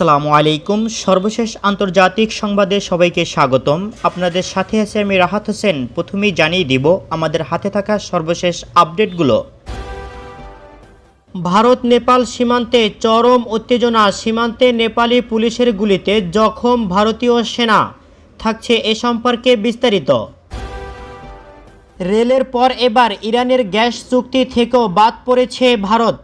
আসসালামু আলাইকুম। সর্বশেষ আন্তর্জাতিক সংবাদে সবাইকে স্বাগতম। আপনাদের সাথে আছে আমি রাহাত হোসেন। প্রথমেই জানিয়ে দিব আমাদের হাতে থাকা সর্বশেষ আপডেটগুলো। ভারত নেপাল সীমান্তে চরম উত্তেজনা, সীমান্তে নেপালি পুলিশের গুলিতে জখম ভারতীয় সেনা। থাকছে এ সম্পর্কে বিস্তারিত। রেলের পর এবার ইরানের গ্যাস চুক্তি থেকেও বাদ পড়েছে ভারত।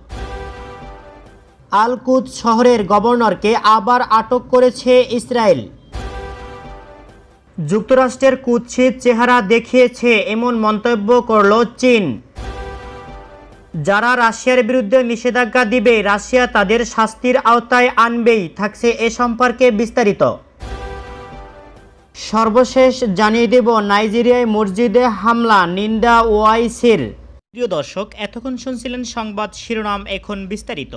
আল কুদস শহরের গভর্নরকে আবার আটক করেছে ইসরায়েল। যুক্তরাষ্ট্রের কুৎসিত চেহারা দেখিয়েছে এমন মন্তব্য করল চীন। যারা রাশিয়ার বিরুদ্ধে নিষেধাজ্ঞা দিবে, রাশিয়া তাদের শাস্তির আওতায় আনবেই। থাকছে এ সম্পর্কে বিস্তারিত। সর্বশেষ জানিয়ে দেব নাইজেরিয়ায় মসজিদে হামলা, নিন্দা ওআইসির। প্রিয় দর্শক, এতক্ষণ শুনছিলেন সংবাদ শিরোনাম, এখন বিস্তারিত।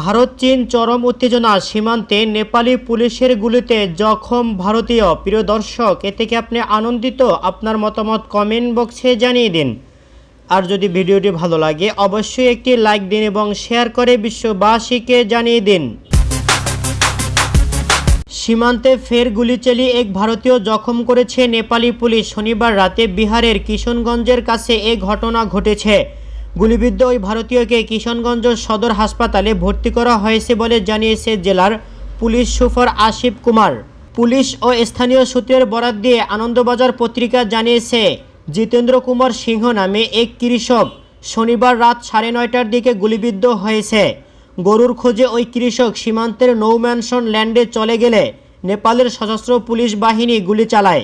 ভারত চীন চরম উত্তেজনা, সীমান্তে নেপালি পুলিশের গুলিতে জখম ভারতীয়। প্রিয় দর্শক, এ থেকে আপনি আনন্দিত? আপনার মতামত কমেন্ট বক্সে জানিয়ে দিন। আর যদি ভিডিওটি ভালো লাগে অবশ্যই একটি লাইক দিন এবং শেয়ার করে বিশ্ববাসীকে জানিয়ে দিন। সীমান্তে ফের গুলি চালিয়ে এক ভারতীয় জখম করেছে নেপালি পুলিশ। শনিবার রাতে বিহারের কিশনগঞ্জের কাছে এ ঘটনা ঘটেছে। গুলিবিদ্ধ ওই ভারতীয়কে কিশনগঞ্জ সদর হাসপাতালে ভর্তি করা হয়েছে বলে জানিয়েছে জেলার police super Asif Kumar. Police ও স্থানীয় সূত্রের বরাত দিয়ে আনন্দবাজার পত্রিকা জানিয়েছে, জিতেন্দ্র কুমার সিংহ নামে এক কৃষক শনিবার রাত 9:30টার দিকে গুলিবিদ্ধ হয়েছে। গরুর খোঁজে ওই কৃষক সীমান্তের নৌম্যানশন ল্যান্ডে চলে গেলে নেপালের সশস্ত্র পুলিশ বাহিনী গুলি চালায়।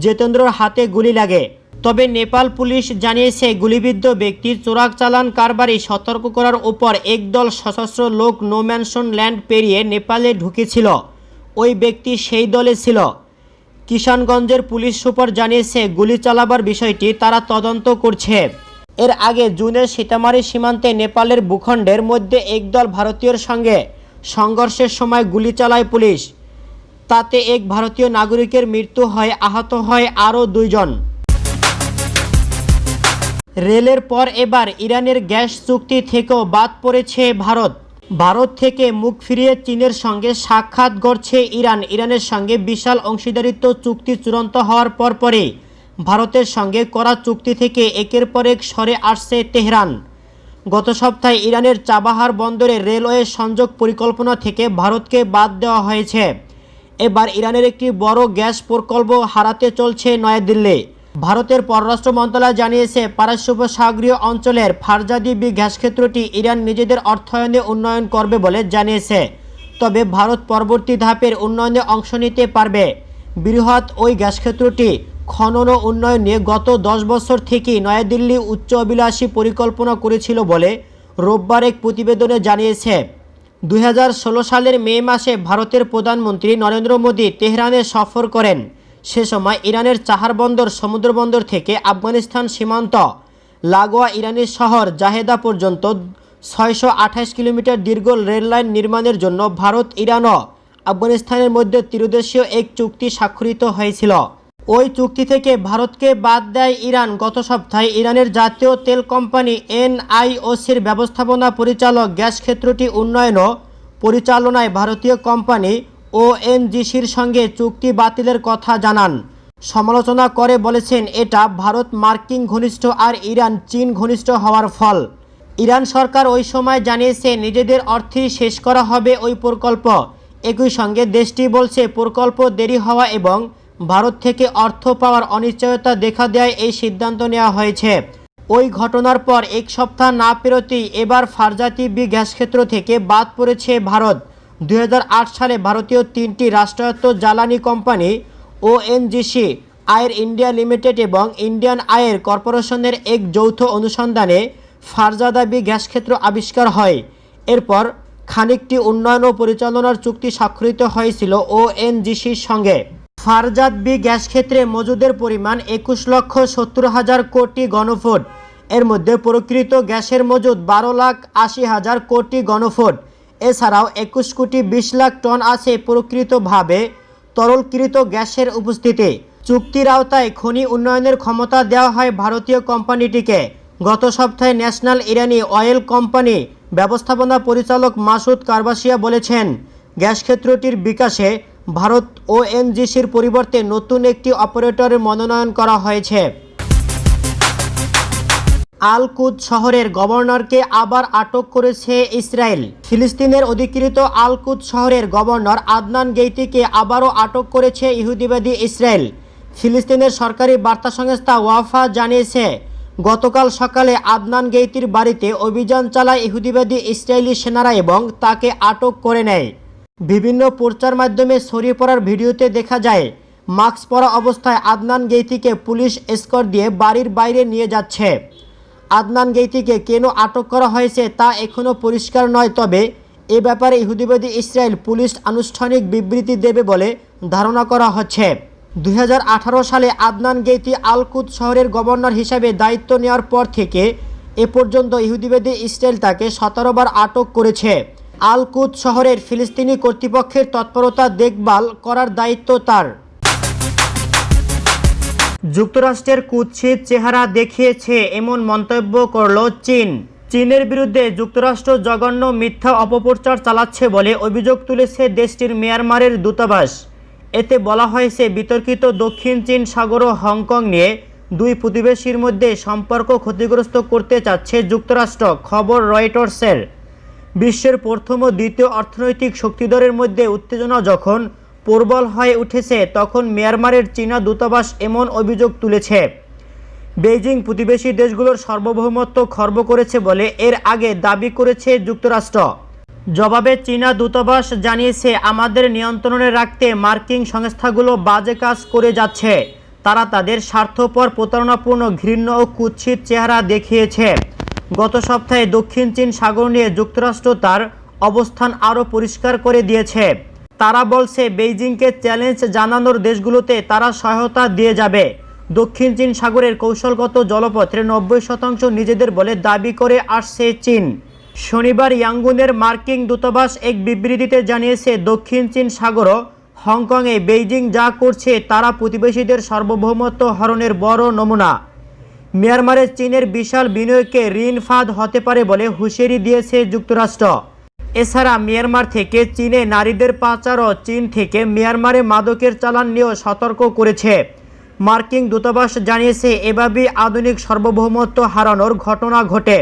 জিতেন্দ্রর হাতে গুলি লাগে। তবে নেপাল পুলিশ জানিয়েছে, গুলিবিদ্ধ ব্যক্তির চোরাক চালান কারবারি সতর্ক করার উপর একদল সশস্ত্র লোক নৌম্যানশন ল্যান্ড পেরিয়ে নেপালে ঢুকেছিল। ওই ব্যক্তি সেই দলে ছিল। কিশনগঞ্জের পুলিশ সুপার জানিয়েছে, গুলি চালাবার বিষয়টি তারা তদন্ত করছে। এর আগে জুনে সীতামারি সীমান্তে নেপালের ভূখণ্ডের মধ্যে একদল ভারতীয়র সঙ্গে সংঘর্ষের সময় গুলি চালায় পুলিশ। তাতে এক ভারতীয় নাগরিকের মৃত্যু হয়, আহত হয় আরও 2 জন। রেলের পর এবার ইরানের গ্যাস চুক্তি থেকেও বাদ পড়েছে ভারত। ভারত থেকে মুখ ফিরিয়ে চীনের সঙ্গে সাক্ষাৎ গড়ছে ইরান। ইরানের সঙ্গে বিশাল অংশীদারিত্ব চুক্তি চূড়ান্ত হওয়ার পরপরই ভারতের সঙ্গে করা চুক্তি থেকে একের পর এক সরে আসছে তেহরান। গত সপ্তাহে ইরানের চাবাহার বন্দরে রেলওয়ে সংযোগ পরিকল্পনা থেকে ভারতকে বাদ দেওয়া হয়েছে। এবার ইরানের একটি বড় গ্যাস প্রকল্প হারাতে চলছে নয়াদিল্লি। ভারতের পররাষ্ট্র মন্ত্রণালয় জানিয়েছে, পারস্য উপসাগরীয় অঞ্চলের ফারজাদি বি গ্যাস ক্ষেত্রটি ইরান নিজেদের অর্থায়নে উন্নয়ন করবে বলে জানিয়েছে। তবে ভারত পরবর্তী ধাপের উন্নয়নে অংশ নিতে পারবে। বৃহৎ ওই গ্যাস ক্ষেত্রটি খনন ও উন্নয়ন নিয়ে গত 10 বছর থেকেই নয়াদিল্লি উচ্চ অভিলাষী পরিকল্পনা করেছিল বলে রোববার এক প্রতিবেদনে জানিয়েছে। 2016 সালের মে মাসে ভারতের প্রধানমন্ত্রী নরেন্দ্র মোদী তেহরানে সফর করেন। সে সময় ইরানের চাহার বন্দর সমুদ্রবন্দর থেকে আফগানিস্তান সীমান্ত লাগোয়া ইরানি শহর জাহেদা পর্যন্ত 628 কিলোমিটার দীর্ঘ রেললাইন নির্মাণের জন্য ভারত, ইরান ও আফগানিস্তানের মধ্যে ত্রিদেশীয় এক চুক্তি স্বাক্ষরিত হয়েছিল। ওই চুক্তি থেকে ভারতকে বাদ দেয় ইরান। গত সপ্তাহে ইরানের জাতীয় তেল কোম্পানি এনআইওসির ব্যবস্থাপনা পরিচালক গ্যাস ক্ষেত্রটি উন্নয়ন ও পরিচালনায় ভারতীয় কোম্পানি ওএনজিসির সঙ্গে চুক্তি বাতিলের কথা জানান। সমালোচনা করে বলেছেন, এটা ভারত মার্কিন ঘনিষ্ঠ আর ইরান চীন ঘনিষ্ঠ হওয়ার ফল। ইরান সরকার ওই সময় জানিয়েছে, নিজেদের অর্থেই শেষ করা হবে ওই প্রকল্প। একই সঙ্গে দেশটি বলছে, প্রকল্প দেরি হওয়া এবং ভারত থেকে অর্থ পাওয়ার অনিশ্চয়তা দেখা দেয় এই সিদ্ধান্ত নেওয়া হয়েছে। ওই ঘটনার পর এক সপ্তাহ না পেরোতেই এবার ফারজাদি বি গ্যাস ক্ষেত্র থেকে বাদ পড়েছে ভারত। 2008 সালে ভারতীয় 3টি রাষ্ট্রায়ত্ত জ্বালানি কোম্পানি ওএনজিসি, আয়ের ইন্ডিয়া লিমিটেড এবং ইন্ডিয়ান আয়ের কর্পোরেশনের এক যৌথ অনুসন্ধানে ফারজাদা বি গ্যাস ক্ষেত্র আবিষ্কার হয়। এরপর খানিকটি উন্নয়ন ও পরিচালনার চুক্তি স্বাক্ষরিত হয়েছিল ওএনজিসির সঙ্গে। ফারজাদ বি গ্যাস ক্ষেত্রে মজুদের পরিমাণ 21,70,000 কোটি ঘনফুট। এর মধ্যে প্রকৃত গ্যাসের মজুদ 12,80,000 কোটি ঘনফুট। এছাড়াও 21,20,00,000 টন আছে প্রকৃতভাবে তরলকৃত গ্যাসের উপস্থিতি। চুক্তির আওতায় খনি উন্নয়নের ক্ষমতা দেওয়া হয় ভারতীয় কোম্পানিটিকে। গত সপ্তাহে ন্যাশনাল ইরানি অয়েল কোম্পানি ব্যবস্থাপনা পরিচালক মাসুদ কারবাসিয়া বলেছেন, গ্যাস ক্ষেত্রটির বিকাশে ভারত ওএনজিসির পরিবর্তে নতুন একটি অপারেটরের মনোনয়ন করা হয়েছে। আল কুদ শহরের গভর্নরকে আবার আটক করেছে ইসরায়েল। ফিলিস্তিনের অধিকৃত আল কুদ শহরের গভর্নর আদনান গেইতিকে আবারও আটক করেছে ইহুদিবাদী ইসরায়েল। ফিলিস্তিনের সরকারি বার্তা সংস্থা ওয়াফা জানিয়েছে, গতকাল সকালে আদনান গেইতির বাড়িতে অভিযান চালায় ইহুদিবাদী ইসরায়েলি সেনারা এবং তাকে আটক করে নেয়। বিভিন্ন প্রচার মাধ্যমে ছড়িয়ে পড়ার ভিডিওতে দেখা যায় মাস্ক পরা অবস্থায় আদনান গেইতিকে পুলিশ এসকর্ট দিয়ে বাড়ির বাইরে নিয়ে যাচ্ছে। আদনান গেইতিকে কেন আটক করা হয়েছে তা এখনও পরিষ্কার নয়, তবে এ ব্যাপারে ইহুদিবাদী ইসরায়েল পুলিশ আনুষ্ঠানিক বিবৃতি দেবে বলে ধারণা করা হচ্ছে। 2018 সালে আদনান গেইতি আল কুদ শহরের গভর্নর হিসাবে দায়িত্ব নেওয়ার পর থেকে এ পর্যন্ত ইহুদিবাদী ইসরায়েল তাকে 17 বার আটক করেছে। আল কুদ শহরের ফিলিস্তিনি কর্তৃপক্ষের তৎপরতা দেখভাল করার দায়িত্ব তার। যুক্তরাষ্ট্রের কুৎসিত চেহারা দেখিয়েছে এমন মন্তব্য করল চীন। চীনের বিরুদ্ধে যুক্তরাষ্ট্র জঘন্য মিথ্যা অপপ্রচার চালাচ্ছে বলে অভিযোগ তুলেছে দেশটির মিয়ানমারের দূতাবাস। এতে বলা হয়েছে, বিতর্কিত দক্ষিণ চীন সাগর ও হংকং নিয়ে দুই প্রতিবেশীর মধ্যে সম্পর্ক ক্ষতিগ্রস্ত করতে চাচ্ছে যুক্তরাষ্ট্র। খবর রয়টার্সের। বিশ্বের প্রথম ও দ্বিতীয় অর্থনৈতিক শক্তিধরের মধ্যে উত্তেজনা যখন প্রবল হয়ে উঠেছে, তখন মিয়ানমারের চীনা দূতাবাস এমন অভিযোগ তুলেছে। বেইজিং প্রতিবেশী দেশগুলোর সার্বভৌমত্ব খর্ব করেছে বলে এর আগে দাবি করেছে যুক্তরাষ্ট্র। জবাবে চীনা দূতাবাস জানিয়েছে, আমাদের নিয়ন্ত্রণে রাখতে মার্কিন সংস্থাগুলো বাজে কাজ করে যাচ্ছে। তারা তাদের স্বার্থপর, প্রতারণাপূর্ণ, ঘৃণ্য ও কুৎসিত চেহারা দেখিয়েছে। গত সপ্তাহে দক্ষিণ চীন সাগর নিয়ে যুক্তরাষ্ট্র তার অবস্থান আরও পরিষ্কার করে দিয়েছে। তারা বলছে, বেইজিংকে চ্যালেঞ্জ জানানোর দেশগুলোতে তারা সহায়তা দিয়ে যাবে। দক্ষিণ চীন সাগরের কৌশলগত জলপথের 90% নিজেদের বলে দাবি করে আসছে চীন। শনিবার ইয়াঙ্গুনের মার্কিন দূতাবাস এক বিবৃতিতে জানিয়েছে, দক্ষিণ চীন সাগর ও হংকংয়ে বেইজিং যা করছে তারা প্রতিবেশীদের সার্বভৌমত্ব হরণের বড় নমুনা। মিয়ানমারে চীনের বিশাল বিনিয়োগকে ঋণ ফাঁদ হতে পারে বলে হুঁশিয়ারি দিয়েছে যুক্তরাষ্ট্র। এছাড়া মিয়ানমার থেকে চীনে নারীদের পাচার ও চীন থেকে মিয়ানমারে মাদকের চালান নিয়েও সতর্ক করেছে। মার্কিন দূতাবাস জানিয়েছে, এভাবেই আধুনিক সার্বভৌমত্ব হারানোর ঘটনা ঘটে।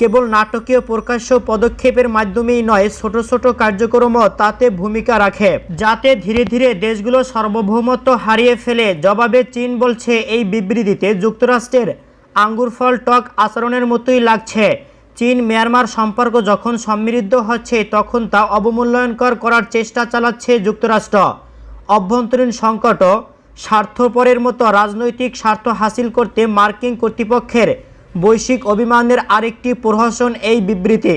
কেবল নাটকীয় প্রকাশ্য পদক্ষেপের মাধ্যমেই নয়, ছোট ছোট কার্যক্রমও তাতে ভূমিকা রাখে, যাতে ধীরে ধীরে দেশগুলো সার্বভৌমত্ব হারিয়ে ফেলে। জবাবে চীন বলছে, এই বিবৃতিতে যুক্তরাষ্ট্রের আঙ্গুরফল টক আচরণের মতোই লাগছে। চীন মিয়ানমার সম্পর্ক যখন সমৃদ্ধ হচ্ছে, তখন তা অবমূল্যায়ন করার চেষ্টা চালাচ্ছে যুক্তরাষ্ট্র। অভ্যন্তরীণ সংকট ও স্বার্থপরের মতো রাজনৈতিক স্বার্থ হাসিল করতে মার্কিন কর্তৃপক্ষের বৈশ্বিক অভিমানের আরেকটি প্রহসন এই বিবৃতি।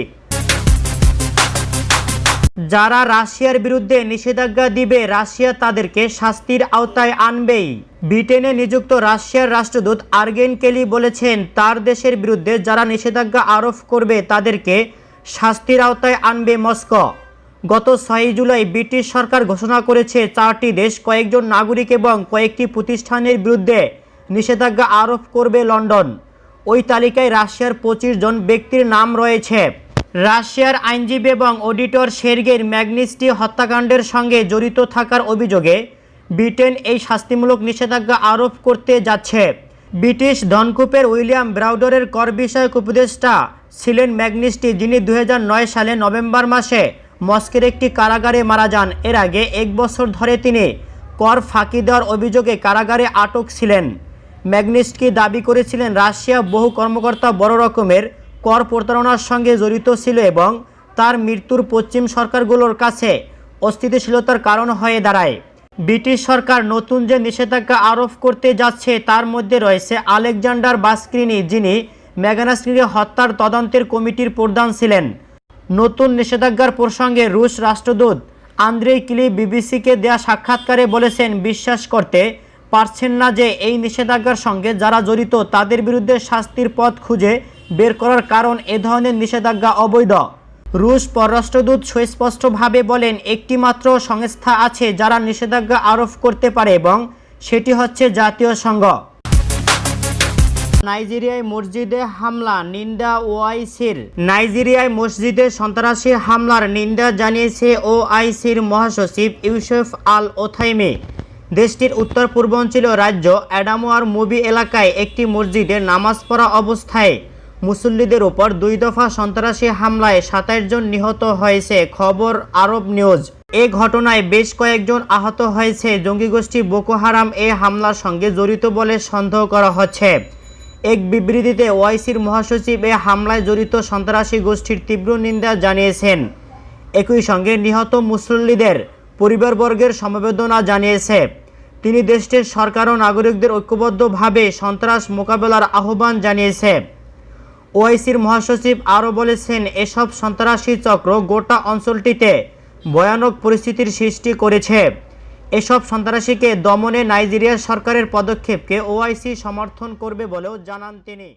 যারা রাশিয়ার বিরুদ্ধে নিষেধাজ্ঞা দিবে, রাশিয়া তাদেরকে শাস্তির আওতায় আনবেই। ব্রিটেনে নিযুক্ত রাশিয়ার রাষ্ট্রদূত আর্গেন কেলি বলেছেন, তার দেশের বিরুদ্ধে যারা নিষেধাজ্ঞা আরোপ করবে তাদেরকে শাস্তির আওতায় আনবে মস্কো। গত 6 জুলাই ব্রিটিশ সরকার ঘোষণা করেছে, 4টি দেশ, কয়েকজন নাগরিক এবং কয়েকটি প্রতিষ্ঠানের বিরুদ্ধে নিষেধাজ্ঞা আরোপ করবে লন্ডন। ওই তালিকায় রাশিয়ার 25 জন ব্যক্তির নাম রয়েছে। রাশিয়ার আইনজীবী এবং অডিটর সের্গেই ম্যাগনিস্কি হত্যাকাণ্ডের সঙ্গে জড়িত থাকার অভিযোগে ব্রিটেন এই শাস্তিমূলক নিষেধাজ্ঞা আরোপ করতে যাচ্ছে। ব্রিটিশ ধনকুপের উইলিয়াম ব্রাউডারের কর বিষয়ক উপদেষ্টা ছিলেন ম্যাগনিস্কি, যিনি 2009 সালে নভেম্বর মাসে মস্কোর একটি কারাগারে মারা যান। এর আগে 1 বছর ধরে তিনি কর ফাঁকি দেওয়ার অভিযোগে কারাগারে আটক ছিলেন। ম্যাগনিস্কি দাবি করেছিলেন, রাশিয়া বহু কর্মকর্তা বড় রকমের কর প্রতারণার সঙ্গে জড়িত ছিল এবং তার মৃত্যুর পশ্চিম সরকারগুলোর কাছে অস্থিতিশীলতার কারণ হয়ে দাঁড়ায়। ব্রিটিশ সরকার নতুন যে নিষেধাজ্ঞা আরোপ করতে যাচ্ছে তার মধ্যে রয়েছে আলেকজান্ডার বাসক্রিনি, যিনি ম্যাগনাস্কিকে হত্যার তদন্তের কমিটির প্রধান ছিলেন। নতুন নিষেধাজ্ঞার প্রসঙ্গে রুশ রাষ্ট্রদূত আন্দ্রেই কিলি বিবিসিকে দেয়া সাক্ষাৎকারে বলেছেন, বিশ্বাস করতে পারছেন না যে এই নিষেধাজ্ঞার সঙ্গে যারা জড়িত তাদের বিরুদ্ধে শাস্তির পথ খুঁজে বের করার কারণ এ ধরনের নিষেধাজ্ঞা অবৈধ। রুশ পররাষ্ট্রদূত সুস্পষ্টভাবে বলেন, একটি মাত্র সংস্থা আছে যারা নিষেধাজ্ঞা আরোপ করতে পারে এবং সেটি হচ্ছে জাতীয় সংঘ। নাইজেরিয়ায় মসজিদে হামলা নিন্দা ওআইসির। নাইজেরিয়ায় মসজিদে সন্ত্রাসী হামলার নিন্দা জানিয়েছে ওআইসির মহাসচিব ইউসুফ আল ওথাইমি। দেশটির উত্তর পূর্বাঞ্চলীয় রাজ্য অ্যাডামোয়ার মুবি এলাকায় একটি মসজিদে নামাজ পড়া অবস্থায় মুসল্লিদের উপর 2 দফা সন্ত্রাসী হামলায় 27 জন নিহত হয়েছে, খবর আরব নিউজ। এ ঘটনায় বেশ কয়েকজন আহত হয়েছে। জঙ্গি গোষ্ঠী বোকো হারাম এ হামলার সঙ্গে জড়িত বলে সন্দেহ করা হচ্ছে। এক বিবৃতিতে ওআইসির মহাসচিব এ হামলায় জড়িত সন্ত্রাসী গোষ্ঠীর তীব্র নিন্দা জানিয়েছেন। একই সঙ্গে নিহত মুসল্লিদের পরিবারবর্গের সমবেদনা জানিয়েছে। তিনি দেশটির সরকার ও নাগরিকদের ঐক্যবদ্ধভাবে সন্ত্রাস মোকাবেলার আহ্বান জানিয়েছে। ওআইসির মহাসচিব আরও বলেছেন, এসব সন্ত্রাসী চক্র গোটা অঞ্চলটিতে ভয়ানক পরিস্থিতির সৃষ্টি করেছে। এসব সন্ত্রাসীকে দমনে নাইজেরিয়া সরকারের পদক্ষেপকে ওআইসি সমর্থন করবে বলেও জানান তিনি।